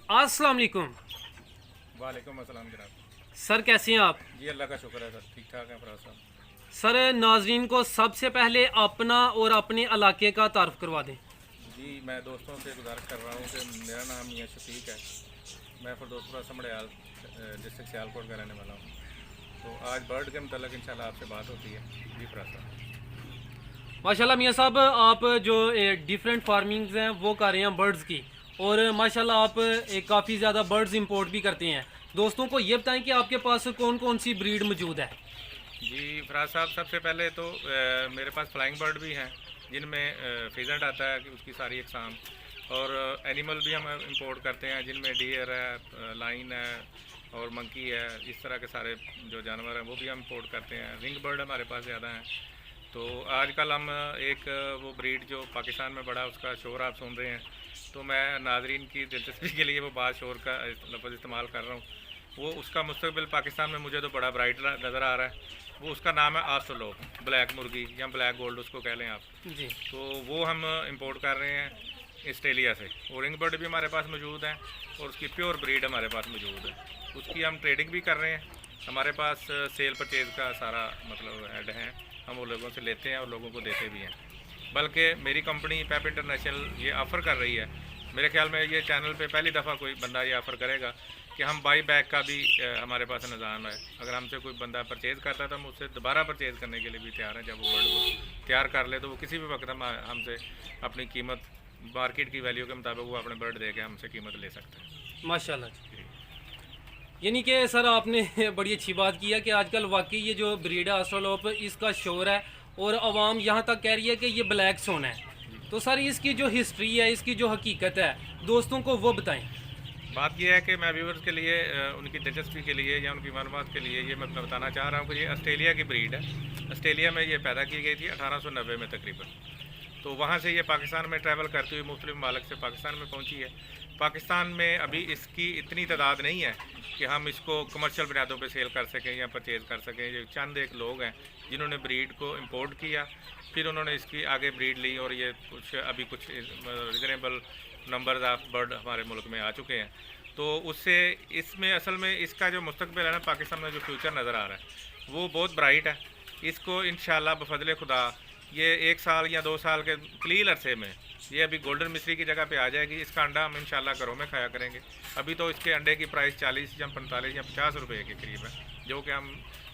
अस्सलाम वालेकुम। वालेकुम अस्सलाम जनाब। सर कैसे हैं आप? जी अल्लाह का शुक्र है सर, ठीक ठाक है फराज साहब। सर नाजरीन को सबसे पहले अपना और अपने इलाके का तारुफ करवा दें। जी मैं दोस्तों से गुजारिश कर रहा हूँ कि मेरा नाम मियाँ शफीक है। मैं फिरदौसपुरा समड़ियाल डिस्ट्रिक्ट सियालकोट का रहने वाला हूँ। तो आज बर्ड के मतलब इंशाल्लाह आपसे बात होती है। जी फराज साहब। माशाल्लाह मियाँ साहब, आप जो डिफरेंट फार्मिंग्स हैं वो कर रहे हैं बर्ड्स की, और माशाल्लाह आप काफ़ी ज़्यादा बर्ड्स इंपोर्ट भी करते हैं। दोस्तों को ये बताएं कि आपके पास कौन कौन सी ब्रीड मौजूद है। जी फराज साहब, सबसे पहले तो मेरे पास फ्लाइंग बर्ड भी हैं जिनमें फिजेंट आता है कि उसकी सारी इकसाम, और एनिमल भी हम इंपोर्ट करते हैं जिनमें डियर है, लाइन है और मंकी है। इस तरह के सारे जो जानवर हैं वो भी हम इंपोर्ट करते हैं। रिंग बर्ड हमारे पास ज़्यादा हैं। तो आजकल हम एक वो ब्रीड जो पाकिस्तान में बड़ा उसका शोर आप सुन रहे हैं, तो मैं नाजरीन की दिलचस्पी के लिए वो बात शोर का लफ्ज़ इस्तेमाल कर रहा हूँ। वो उसका मुस्तकबिल पाकिस्तान में मुझे तो बड़ा ब्राइट नज़र आ रहा है। वो उसका नाम है आस्ट्रोलोब, ब्लैक मुर्गी या ब्लैक गोल्ड उसको कह लें आप। जी तो वो हम इंपोर्ट कर रहे हैं ऑस्ट्रेलिया से। और रिंग बर्ड भी हमारे पास मौजूद हैं और उसकी प्योर ब्रीड हमारे पास मौजूद है। उसकी हम ट्रेडिंग भी कर रहे हैं। हमारे पास सेल परचेज़ का सारा मतलब हेड है। हम वो लोगों से लेते हैं और लोगों को देते भी हैं। बल्कि मेरी कंपनी पैप इंटरनेशनल ये ऑफ़र कर रही है। मेरे ख्याल में ये चैनल पे पहली दफ़ा कोई बंदा ये ऑफ़र करेगा कि हम बाई बैक का भी हमारे पास निज़ाम है। अगर हमसे कोई बंदा परचेज़ करता है तो हम उससे दोबारा परचेज़ करने के लिए भी तैयार हैं। जब वो बर्ड को तैयार कर ले तो वो किसी भी वक्त हमसे अपनी कीमत मार्केट की वैल्यू के मुताबिक वो अपने बर्ड दे के हमसे कीमत ले सकते हैं। माशाल्लाह जी। यानी कि सर आपने बड़ी अच्छी बात की है कि आजकल वाकई ये जो ब्रीड है ऑस्ट्रेलोप इसका शोर है, और आवाम यहाँ तक कह रही है कि ये ब्लैक सोन है। तो सर इसकी जो हिस्ट्री है, इसकी जो हकीकत है, दोस्तों को वो बताएं। बात यह है कि मैं व्यूवर्स के लिए उनकी दिलचस्पी के लिए या उनकी मालूमात के लिए ये मैं बताना चाह रहा हूँ कि ये ऑस्ट्रेलिया की ब्रीड है। ऑस्ट्रेलिया में ये पैदा की गई थी 1890 में तकरीबन। तो वहाँ से ये पाकिस्तान में ट्रैवल करती हुई मुख्तलिफ मालिक से पाकिस्तान में पहुँची है। पाकिस्तान में अभी इसकी इतनी तादाद नहीं है कि हम इसको कमर्शियल बुनियादों पे सेल कर सकें या परचेज़ कर सकें। ये चंद एक लोग हैं जिन्होंने ब्रीड को इंपोर्ट किया, फिर उन्होंने इसकी आगे ब्रीड ली, और ये कुछ रिजनेबल नंबर्स ऑफ बर्ड हमारे मुल्क में आ चुके हैं। तो उससे इसमें असल में इसका जो मुस्तकबिल है ना, पाकिस्तान में जो फ्यूचर नज़र आ रहा है वो बहुत ब्राइट है। इसको इंशाल्लाह बफज़ल खुदा ये 1 साल या 2 साल के कलील अरसे में ये अभी गोल्डन मिस्री की जगह पे आ जाएगी। इसका अंडा हम इंशाल्लाह घरों में खाया करेंगे। अभी तो इसके अंडे की प्राइस 40 या 45 या 50 रुपये के करीब है, जो कि हम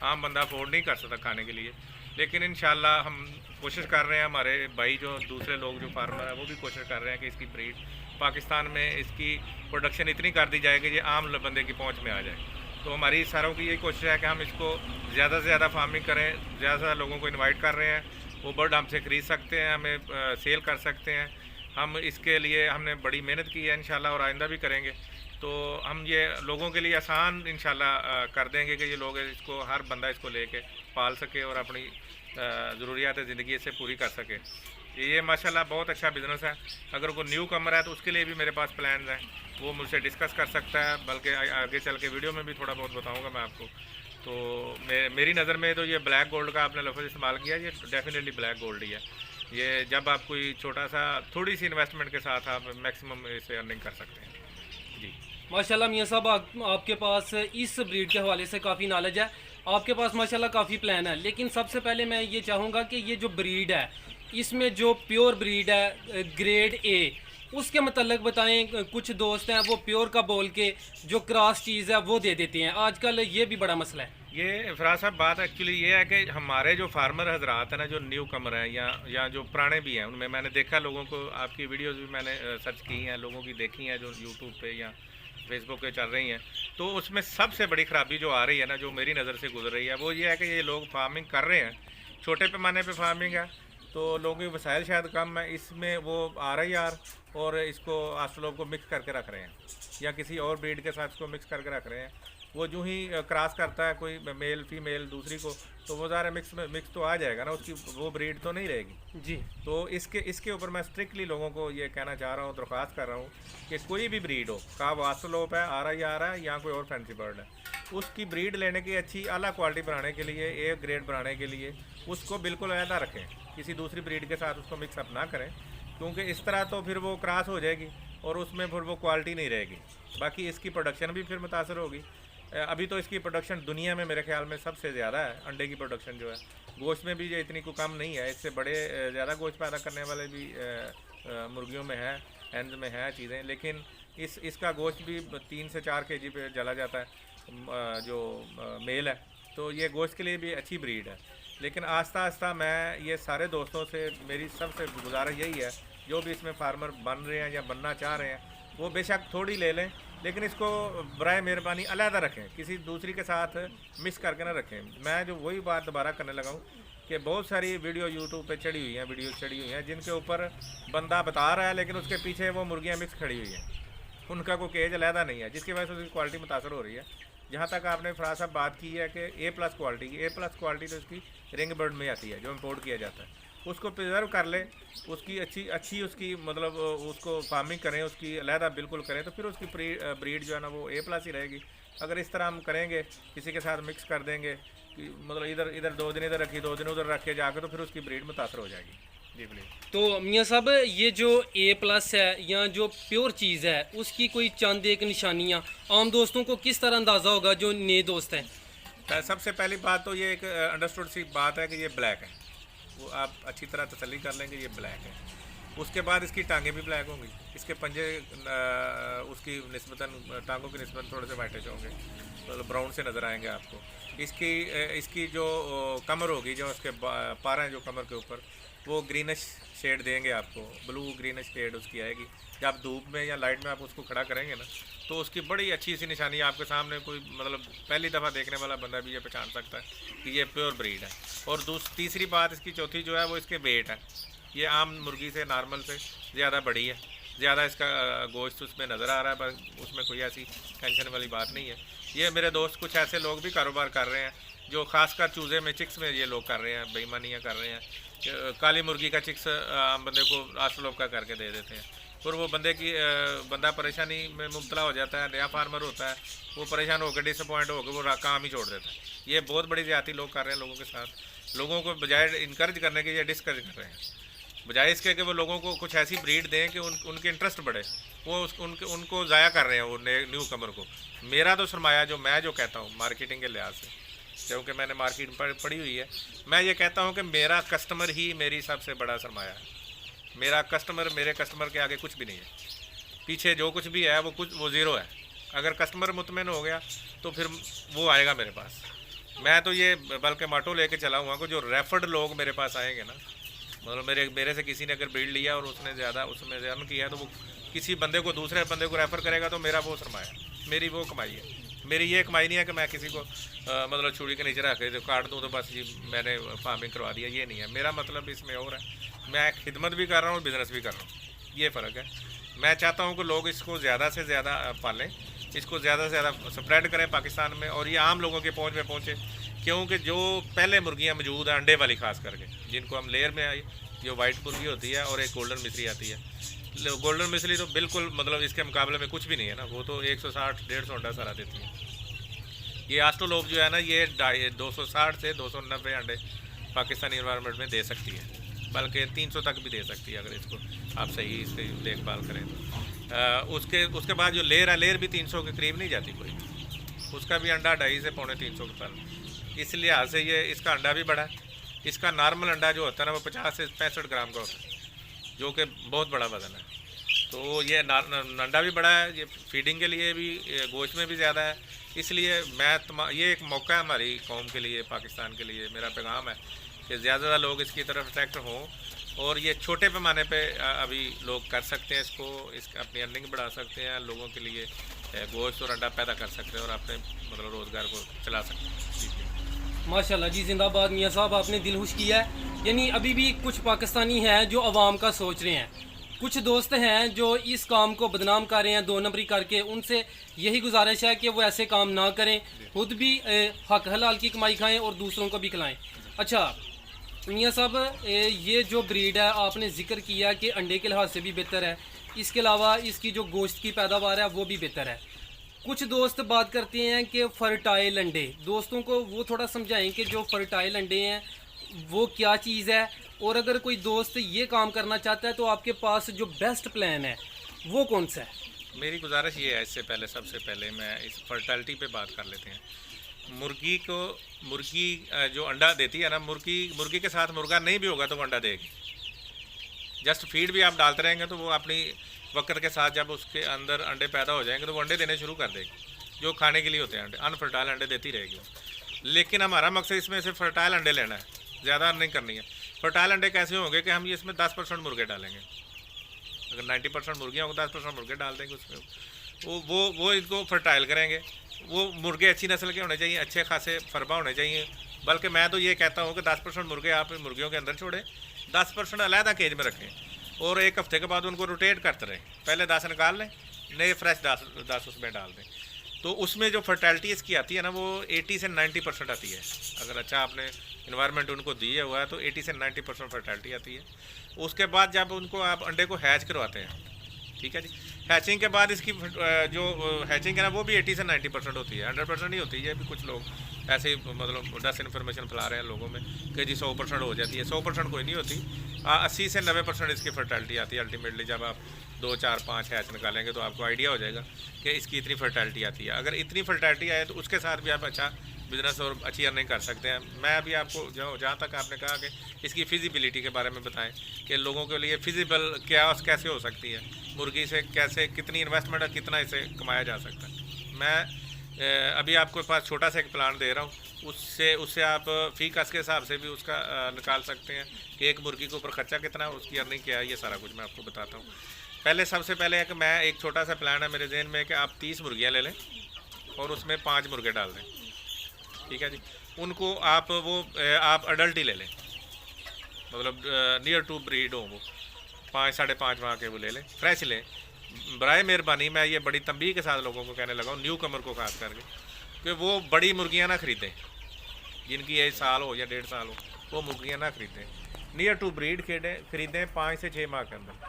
आम बंदा अफोर्ड नहीं कर सकता खाने के लिए। लेकिन इंशाल्लाह हम कोशिश कर रहे हैं, हमारे भाई जो दूसरे लोग जो फार्मर हैं वो भी कोशिश कर रहे हैं कि इसकी ब्रीड पाकिस्तान में इसकी प्रोडक्शन इतनी कर दी जाए कि ये आम बंदे की पहुंच में आ जाए। तो हमारी सारों की यही कोशिश है कि हम इसको ज़्यादा से ज़्यादा फार्मिंग करें। ज़्यादा से ज़्यादा लोगों को इनवाइट कर रहे हैं, वो बर्ड हमसे ख़रीद सकते हैं, हमें सेल कर सकते हैं। हम इसके लिए हमने बड़ी मेहनत की है इंशाल्लाह, और आइंदा भी करेंगे। तो हम ये लोगों के लिए आसान इंशाल्लाह कर देंगे कि ये लोग इसको हर बंदा इसको लेके पाल सके और अपनी ज़रूरियात ज़िंदगी इससे पूरी कर सके। ये माशाल्लाह बहुत अच्छा बिज़नेस है। अगर कोई न्यू कमर है तो उसके लिए भी मेरे पास प्लान है, वो मुझसे डिस्कस कर सकता है। बल्कि आगे चल के वीडियो में भी थोड़ा बहुत बताऊंगा मैं आपको। तो मेरी नज़र में तो ये ब्लैक गोल्ड का आपने लफ्ज़ इस्तेमाल किया, ये डेफिनेटली ब्लैक गोल्ड ही है। ये जब आप कोई छोटा सा थोड़ी सी इन्वेस्टमेंट के साथ आप मैक्सिमम इसे अर्निंग कर सकते हैं। जी माशाल्लाह मियाँ साहब, आपके पास इस ब्रीड के हवाले से काफ़ी नॉलेज है, आपके पास माशाल्लाह काफ़ी प्लान है। लेकिन सबसे पहले मैं ये चाहूँगा कि ये जो ब्रीड है, इसमें जो प्योर ब्रीड है ग्रेड ए, उसके मतलब बताएं। कुछ दोस्त हैं वो प्योर का बोल के जो क्रॉस चीज़ है वो दे देते हैं। आजकल ये भी बड़ा मसला है। ये फराज साहब बात एक्चुअली ये है कि हमारे जो फार्मर हजरात हैं ना, जो न्यू कमर हैं या जो पुराने भी हैं, उनमें मैंने देखा लोगों को, आपकी वीडियोस भी मैंने सर्च की हैं, लोगों की देखी हैं जो यूट्यूब पे या फेसबुक पे चल रही हैं। तो उसमें सबसे बड़ी ख़राबी जो आ रही है ना, जो मेरी नज़र से गुजर रही है, वो ये है कि ये लोग फार्मिंग कर रहे हैं, छोटे पैमाने पर फार्मिंग है, तो लोगों के वसाइल शायद कम है, इसमें वो RIR और इसको ऑस्ट्रेलोप को मिक्स करके रख रहे हैं या किसी और ब्रीड के साथ इसको मिक्स करके रख रहे हैं। वो जो ही क्रॉस करता है कोई मेल फीमेल दूसरी को, तो वो ज़रा मिक्स तो आ जाएगा ना, उसकी वो ब्रीड तो नहीं रहेगी जी। तो इसके ऊपर मैं स्ट्रिक्टली लोगों को ये कहना चाह रहा हूँ, दरख्वास्त कर रहा हूँ कि कोई भी ब्रीड हो, का वो ऑस्ट्रेलोप है, RIR है या कोई और फैंसी बर्ड है, उसकी ब्रीड लेने की अच्छी आला क्वालिटी बनाने के लिए, ए ग्रेड बनाने के लिए उसको बिल्कुल अलहदा रखें, किसी दूसरी ब्रीड के साथ उसको मिक्सअप ना करें, क्योंकि इस तरह तो फिर वो क्रॉस हो जाएगी और उसमें फिर वो क्वालिटी नहीं रहेगी। बाकी इसकी प्रोडक्शन भी फिर मुतासर होगी। अभी तो इसकी प्रोडक्शन दुनिया में मेरे ख्याल में सबसे ज़्यादा है, अंडे की प्रोडक्शन जो है। गोश्त में भी ये इतनी कोई कम नहीं है, इससे बड़े ज़्यादा गोश्त पैदा करने वाले भी मुर्गियों में है, हैंड्स में है चीज़ें। लेकिन इसका गोश्त भी 3 से 4 केजी पे चला जाता है जो मेल है। तो ये गोश्त के लिए भी अच्छी ब्रीड है। लेकिन आस्ता आस्ता मैं ये सारे दोस्तों से, मेरी सबसे गुजारिश यही है, जो भी इसमें फार्मर बन रहे हैं या बनना चाह रहे हैं, वो बेशक थोड़ी ले लें, लेकिन इसको बराए मेहरबानी अलहदा रखें, किसी दूसरी के साथ मिक्स करके ना रखें। मैं जो वही बात दोबारा करने लगा हूँ कि बहुत सारी वीडियो यूट्यूब पे चढ़ी हुई हैं, वीडियोस चढ़ी हुई हैं जिनके ऊपर बंदा बता रहा है लेकिन उसके पीछे वो मुर्गियाँ मिक्स खड़ी हुई हैं, उनका कोई केज अलहदा नहीं है, जिसकी वजह से उसकी क्वालिटी मुतासर हो रही है। जहाँ तक आपने फराज साहब बात की है कि A+ क्वालिटी की, A+ क्वालिटी तो उसकी रिंग बर्ड में आती है जो इम्पोर्ट किया जाता है। उसको प्रिजर्व कर ले, उसकी अच्छी उसकी मतलब उसको फार्मिंग करें, उसकी अलहदा बिल्कुल करें, तो फिर उसकी ब्रीड जो है ना वो A+ ही रहेगी। अगर इस तरह हम करेंगे, किसी के साथ मिक्स कर देंगे कि मतलब इधर 2 दिन इधर रखी, 2 दिन उधर रख के जाकर, तो फिर उसकी ब्रीड मुतासर हो जाएगी। जी प्लीज। तो मियाँ साहब, ये जो A+ है या जो प्योर चीज़ है, उसकी कोई चंद एक निशानियाँ आम दोस्तों को किस तरह अंदाज़ा होगा जो नए दोस्त हैं? सबसे पहली बात तो ये एक अंडरस्टूड सी बात है कि ये ब्लैक है, वो आप अच्छी तरह तसल्ली कर लेंगे ये ब्लैक है। उसके बाद इसकी टांगें भी ब्लैक होंगी, इसके पंजे उसकी निस्बतन टांगों की निस्बत थोड़े से वाइटिश होंगे, मतलब ब्राउन से नज़र आएंगे आपको। इसकी जो कमर होगी, जो उसके पारा हैं जो कमर के ऊपर, वो ग्रीनिश शेड देंगे आपको, ब्लू ग्रीनिश शेड उसकी आएगी। जब धूप में या लाइट में आप उसको खड़ा करेंगे ना, तो उसकी बड़ी अच्छी सी निशानी आपके सामने, कोई मतलब पहली दफ़ा देखने वाला बंदा भी ये पहचान सकता है कि ये प्योर ब्रीड है। और तीसरी बात इसकी चौथी जो है वो इसके वेट है। ये आम मुर्गी से नॉर्मल से ज़्यादा बड़ी है, ज़्यादा इसका गोश्त उसमें नज़र आ रहा है, पर उसमें कोई ऐसी टेंशन वाली बात नहीं है। ये मेरे दोस्त कुछ ऐसे लोग भी कारोबार कर रहे हैं जो खासकर चूज़े में, चिक्स में ये लोग कर रहे हैं, बेईमानियाँ कर रहे हैं। काली मुर्गी का चिक्स आम बंदे को 8 लोग का करके दे देते हैं, और वो बंदा परेशानी में मुब्तला हो जाता है। नया फार्मर होता है, वो परेशान होकर डिसअपॉइंट होकर वो काम ही छोड़ देता है। ये बहुत बड़ी ज़्यादती लोग कर रहे हैं लोगों के साथ। लोगों को बजाय इनकरेज करने के ये डिस्करेज कर रहे हैं, बजाय इसके कि वो लोगों को कुछ ऐसी ब्रीड दें कि उनके इंटरेस्ट बढ़े, वो उनको ज़ाया कर रहे हैं वो न्यू कमर को। मेरा तो सरमाया मैं जो कहता हूँ मार्केटिंग के लिहाज से, क्योंकि मैंने मार्केट पढ़ी हुई है, मैं ये कहता हूँ कि मेरा कस्टमर ही मेरी सबसे बड़ा सरमाया है। मेरा कस्टमर, मेरे कस्टमर के आगे कुछ भी नहीं है, पीछे जो कुछ भी है वो ज़ीरो है। अगर कस्टमर मुतमईन हो गया तो फिर वो आएगा मेरे पास। मैं तो ये बल्कि माटो लेके चला हुआ को, जो रेफर्ड लोग मेरे पास आएंगे ना, मतलब मेरे से किसी ने अगर ब्रीड लिया और उसमें ज़्यादा किया, तो वो किसी बंदे को दूसरे बंदे को रेफ़र करेगा, तो मेरा वो सरमाया, मेरी वो कमाई है। मेरी ये कमाई नहीं है कि मैं किसी को मतलब छुरी के नीचे रख के तो काट दूँ तो बस जी मैंने फार्मिंग करवा दिया, ये नहीं है मेरा मतलब। इसमें और है, मैं खिदमत भी कर रहा हूँ, बिज़नेस भी कर रहा हूँ, ये फ़र्क है। मैं चाहता हूँ कि लोग इसको ज़्यादा से ज़्यादा पालें, इसको ज़्यादा से ज़्यादा स्प्रेड करें पाकिस्तान में, और ये आम लोगों के पहुँच में पहुँचे। क्योंकि जो पहले मुर्गियाँ मौजूद हैं अंडे वाली खास करके, जिनको हम लेयर में आई, जो वाइट मुर्गी होती है और एक गोल्डन मिसरी आती है। गोल्डन मिसरी तो बिल्कुल मतलब इसके मुकाबले में कुछ भी नहीं है ना, वो तो 160-150 अंडा सारा देती है। ये आस्ट्रोलोब जो है ना, ये 260 से 290 अंडे पाकिस्तानी एनवायरनमेंट में दे सकती है, बल्कि 300 तक भी दे सकती है अगर इसको आप सही इसकी देखभाल करें तो। उसके बाद जो लेयर है, लेयर भी 300 के करीब नहीं जाती कोई, उसका भी अंडा 250 से 350 के पास। इस लिहाज से ये इसका अंडा भी बड़ा है। इसका नॉर्मल अंडा जो होता है ना, वो 50 से 65 ग्राम का होता है, जो कि बहुत बड़ा वज़न है। तो ये अंडा भी बड़ा है, ये फीडिंग के लिए भी, गोश्त में भी ज़्यादा है। इसलिए ये एक मौका है हमारी कौम के लिए, पाकिस्तान के लिए। मेरा पैगाम है कि ज़्यादा लोग इसकी तरफ अट्रैक्ट हों, और ये छोटे पैमाने पे अभी लोग कर सकते हैं इसका अपनी अर्निंग बढ़ा सकते हैं, लोगों के लिए गोश्त और अंडा पैदा कर सकते हैं और अपने मतलब रोज़गार को चला सकते हैं। जी माशाल्लाह जी, जिंदाबाद मियाँ साहब, आपने दिल खुश किया है। यानी अभी भी कुछ पाकिस्तानी हैं जो अवाम का सोच रहे हैं, कुछ दोस्त हैं जो इस काम को बदनाम कर रहे हैं 2 नंबरी करके। उनसे यही गुजारिश है कि वो ऐसे काम ना करें, खुद भी हक हलाल की कमाई खाएं और दूसरों को भी खिलाएं। अच्छा मियाँ साहब, ये जो ब्रीड है आपने जिक्र किया कि अंडे के लिहाज से भी बेहतर है, इसके अलावा इसकी जो गोश्त की पैदावार है वो भी बेहतर है। कुछ दोस्त बात करते हैं कि फर्टाइल अंडे, दोस्तों को वो थोड़ा समझाएं कि जो फर्टाइल अंडे हैं वो क्या चीज़ है, और अगर कोई दोस्त ये काम करना चाहता है तो आपके पास जो बेस्ट प्लान है वो कौन सा है? मेरी गुजारिश ये है, इससे पहले सबसे पहले मैं इस फर्टिलिटी पे बात कर लेते हैं। मुर्गी जो अंडा देती है ना, मुर्गी के साथ मुर्गा नहीं भी होगा तो वो अंडा देगी। जस्ट फीड भी आप डालते रहेंगे तो वो अपनी वक्त के साथ जब उसके अंदर अंडे पैदा हो जाएंगे तो वो अंडे देने शुरू कर देगी, जो खाने के लिए होते हैं अंडे, अनफर्टाइल अंडे देती रहेगी। लेकिन हमारा मकसद इसमें से फर्टाइल अंडे लेना है, ज़्यादा अर्निंग करनी है। फर्टाइल अंडे कैसे होंगे कि हम ये इसमें 10% मुर्गे डालेंगे। अगर 90% मुर्गियाँ होंगी 10% मुर्गे डाल देंगे उसमें, वो इनको फर्टाइल करेंगे। वो मुर्गे अच्छी नस्ल के होने चाहिए, अच्छे खासे फरबा होने चाहिए। बल्कि मैं तो ये कहता हूँ कि 10% मुर्गे आप मुर्गियों के अंदर छोड़ें, 10% अलहदा केज में रखें और एक हफ्ते के बाद उनको रोटेट करते रहें। पहले 10 निकाल लें, नए फ्रेश 10 उसमें डाल दें। तो उसमें जो फर्टिलिटी इसकी आती है ना, वो 80 से 90% आती है। अगर अच्छा आपने इन्वायरमेंट उनको दिया हुआ है तो 80 से 90% फर्टिलिटी आती है। उसके बाद जब उनको आप अंडे को हैच करवाते हैं, ठीक है जी, हैचिंग के बाद इसकी जो हैचिंग है ना वो भी 80 से 90% होती है, 100% नहीं होती है। भी कुछ लोग ऐसे मतलब डिस इन्फॉर्मेशन फैला रहे हैं लोगों में कि जी 100% हो जाती है। 100% कोई नहीं होती, 80 से 90% इसकी फर्टिलिटी आती है। अल्टीमेटली जब आप 2, 4, 5 हैच निकालेंगे तो आपको आइडिया हो जाएगा कि इसकी इतनी फर्टिलिटी आती है। अगर इतनी फर्टिलिटी आए तो उसके साथ भी आप अच्छा बिज़नेस और अच्छी अर्निंग कर सकते हैं। मैं अभी आपको जहाँ तक आपने कहा कि इसकी फिजिबिलिटी के बारे में बताएं कि लोगों के लिए फिजिबल क्या कैसे हो सकती है, मुर्गी से कैसे कितनी इन्वेस्टमेंट और कितना इसे कमाया जा सकता है। मैं अभी आपको पास छोटा सा एक प्लान दे रहा हूँ, उससे आप फी कस के हिसाब से भी उसका निकाल सकते हैं कि एक मुर्गी के ऊपर खर्चा कितना है, उसकी अर्निंग क्या है, ये सारा कुछ मैं आपको बताता हूँ। पहले सबसे पहले है कि मैं एक छोटा सा प्लान है मेरे जहन में कि आप 30 मुर्गियाँ ले लें और उसमें 5 मुर्गे डाल दें, ठीक है जी। उनको आप अडल्ट ही ले लें, मतलब नियर टू ब्रीड हो, वो 5, 5.5 माह के वो ले लें, फ्रेश लें। बराए मेहरबानी मैं ये बड़ी तंबीह के साथ लोगों को कहने लगा हूँ, न्यू कमर को खास करके, कि वो बड़ी मुर्गियाँ ना ख़रीदें जिनकी 1 साल हो या 1.5 साल हो, वो मुर्गियाँ ना ख़रीदें। नियर टू ब्रीड ख़रीदें 5 से 6 माह के अंदर,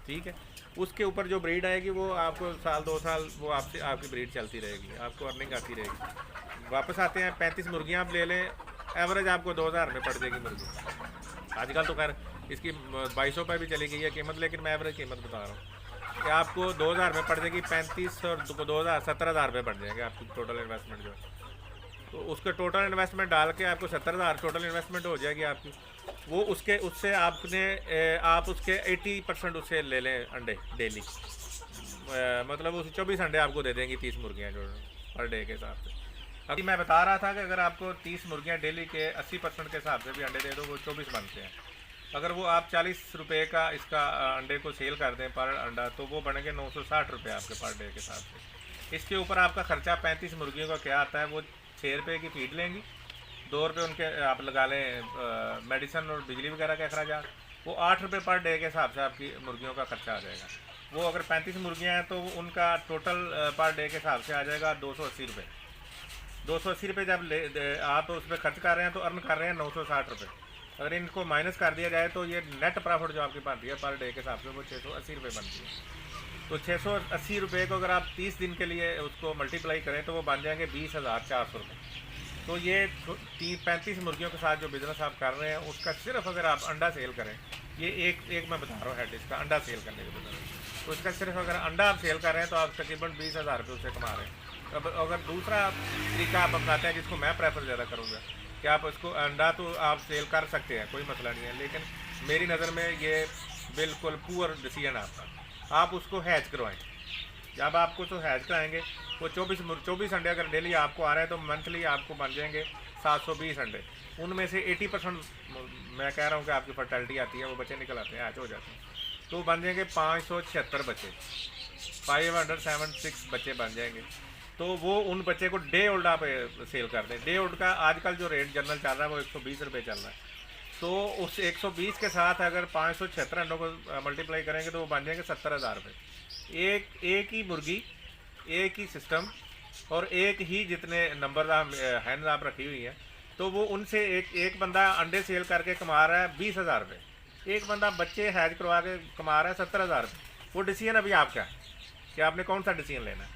ठीक है। उसके ऊपर जो ब्रीड आएगी वो आपको साल 2 साल वो आपकी ब्रीड चलती रहेगी, आपको अर्निंग आती रहेगी। वापस आते हैं 35 मुर्गियाँ आप ले लें, एवरेज आपको 2000 में पड़ जाएगी मुर्गी। आजकल तो खैर इसकी 2200 रुपये भी चली गई है कीमत, लेकिन मैं एवरेज कीमत बता रहा हूँ कि आपको 2000 में पड़ जाएगी। 35 और 2000 17,000 रुपये पड़ जाएंगे आपकी टोटल इन्वेस्टमेंट जो है। तो उसके टोटल इन्वेस्टमेंट डाल के आपको 70,000 टोटल इन्वेस्टमेंट हो जाएगी आपकी। वो उससे आप उसके 80% उससे ले लें अंडे डेली, मतलब उस 24 अंडे आपको दे देंगी 30 मुर्गियाँ जो पर डे के हिसाब से। अभी मैं बता रहा था कि अगर आपको 30 मुर्गियाँ डेली के 80% के हिसाब से भी अंडे दे दो, वो 24 बनते हैं। अगर वो आप 40 रुपये का इसका अंडे को सेल कर दें पर अंडा, तो वो बनेंगे 960 रुपये आपके पर डे के हिसाब से। इसके ऊपर आपका खर्चा 35 मुर्गियों का क्या आता है, वो 6 रुपये की फीड लेंगी, 2 रुपये उनके आप लगा लें मेडिसन और बिजली वगैरह के अखराजात, वो 8 रुपये पर डे के हिसाब से आपकी मुर्गियों का खर्चा आ जाएगा। वो अगर 35 मुर्गियाँ हैं तो उनका टोटल पर डे के हिसाब से आ जाएगा 280 रुपये। 280 रुपये जब आप उस पर खर्च कर रहे हैं तो अर्न कर रहे हैं 960 रुपये। अगर इनको माइनस कर दिया जाए तो ये नेट प्रॉफिट जो आपकी बनती है पर डे के हिसाब से वो 680 रुपये बनती है। तो 680 रुपये को अगर आप 30 दिन के लिए उसको मल्टीप्लाई करें तो वो बन जाएंगे 20,400 रुपये। तो ये 35 मुर्गियों के साथ जो बिज़नेस आप कर रहे हैं उसका सिर्फ अगर आप अंडा सेल करें, ये एक मैं बता रहा हूँ हेड इसका अंडा सेल करने के बिज़नेस, तो इसका सिर्फ अगर अंडा आप सेल कर रहे हैं तो आप तकरीबन 20,000 रुपये उससे कमा रहे हैं। अब अगर दूसरा तरीका आप अपनाते हैं जिसको मैं प्रेफर ज़्यादा करूँगा कि आप उसको अंडा तो आप सेल कर सकते हैं, कोई मसला नहीं है, लेकिन मेरी नज़र में ये बिल्कुल पुअर डिसीजन आपका। आप उसको हैच करवाएं। जब आपको तो हैच कराएंगे वो 24 अंडे अगर डेली आपको आ रहे हैं तो मंथली आपको बन जाएंगे 720 अंडे। उनमें से 80% मैं कह रहा हूँ कि आपकी फर्टिलिटी आती है, वो बच्चे निकल आते हैं, हैच हो जाते हैं, तो बन जाएंगे 576 बच्चे, 576 बच्चे बन जाएंगे। तो वो उन बच्चे को डे ओल्ड आप सेल कर दें। डे ओल्ड का आजकल जो रेट जनरल चल रहा है वो 120 रुपये चल रहा है। तो उस 120 के साथ अगर 576 अंडों को मल्टीप्लाई करेंगे तो वो बन जाएंगे 70,000 रुपये। एक ही मुर्गी, एक ही सिस्टम और एक ही जितने नंबर हैंड आप रखी हुई हैं, तो वो उनसे एक बंदा अंडे सेल करके कमा रहा है 20,000 रुपये, एक बंदा बच्चे हैज करवा के कमा रहा है 70,000 रुपये। वो डिसीजन अभी आपका है कि आपने कौन सा डिसीजन लेना है।